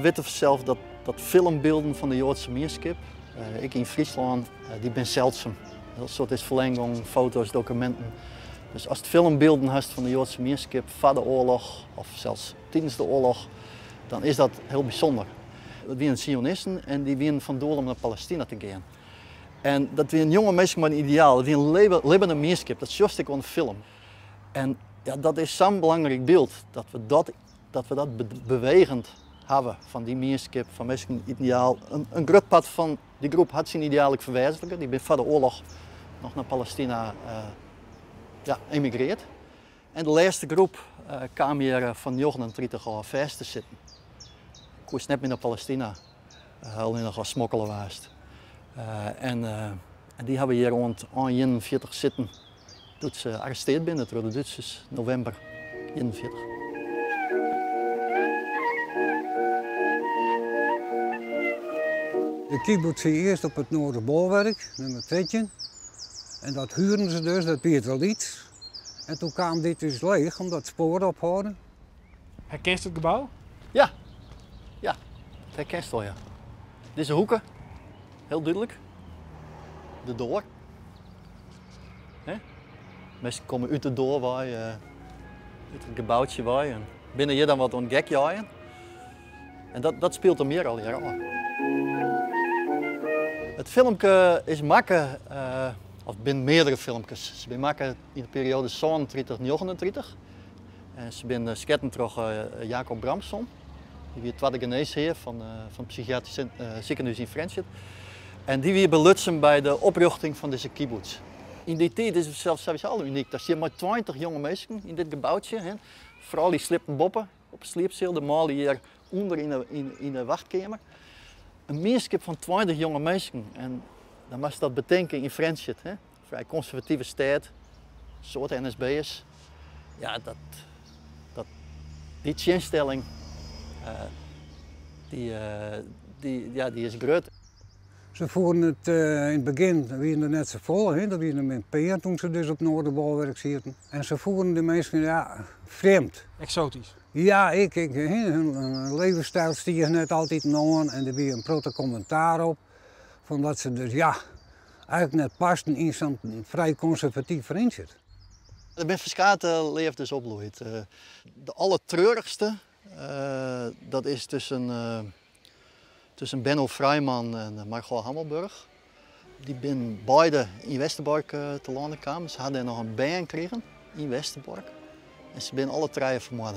weten vanzelf dat filmbeelden van de Joodse meerskip, ik in Friesland, die ben zeldzaam. Dat soort is verlenging, foto's, documenten. Dus als het filmbeelden hebt van de Joodse meerskip voor de oorlog, of zelfs tijdens de oorlog, dan is dat heel bijzonder. Dat waren Zionisten en die waren van doel om naar Palestina te gaan. En dat waren jonge mensen met een ideaal, dat waren een levende meerskip, dat is juist ik op een film. En ja, dat is zo'n belangrijk beeld, dat we dat bewegend hebben van die meerskip, van mensen ideaal. Een groot pad van die groep had zijn ideaal verwezenlijken, die ben voor de oorlog nog naar Palestina emigreerd. En de laatste groep kwam hier van 39 al vast te zitten. Ik was net meer naar Palestina, alleen nog als smokkelen was. En die hebben hier rond 41 zitten toen ze gearresteerd binnen door de Duitsers, november 41. De kibbutz zie eerst op het Noorderbolwerk, nummer 2. En dat huurden ze dus, dat werd wel iets. En toen kwam dit dus leeg, omdat sporen ophouden. Herkent u het gebouw? Ja, dat herkent wel, ja. Deze hoeken, heel duidelijk. De door. Mensen komen uit de door, uit het gebouwtje. En binnen hier dan wat een gek jaaien. En dat speelt er meer al jaren. Het filmpje is maken, of binnen meerdere filmpjes. Ze zijn maken in de periode 37-39. En ze zijn sketten terug Jacob Bramson. Die weer tweede geneesheer van het psychiatrisch ziekenhuis in Friendship. En die weer belutsen bij de oprichting van deze kibbutz. In die tijd is het zelfs al uniek. Er zijn maar 20 jonge mensen in dit gebouwtje. Hè. Vooral die slippen boppen op een sleepzeel. De malen hier onder in de wachtkamer. Een meerskip van 20 jonge mensen. En dan mag je dat bedenken in Friendship. Hè. Vrij conservatieve stad, soort NSB'ers. Ja, die tjenstelling, die is groot. Ze voeren het in het begin, waren er net zo vol, hè? Dat waren er met peer toen ze dus op Noorderbolwerk zitten. En ze voeren de mensen vreemd. Exotisch. Ja, hun levensstijl stier net altijd aan en er weer een proto commentaar op. Van dat ze dus eigenlijk net pasten in zo'n vrij conservatief Friendship. Er zijn verschillende leefdes opgegroeid. De allertreurigste, dat is tussen Benno Vrijman en Margot Hammelburg. Die zijn beide in Westerbork te landen kwamen. Ze hadden nog een baan gekregen in Westerbork. En ze zijn alle drie vermoord.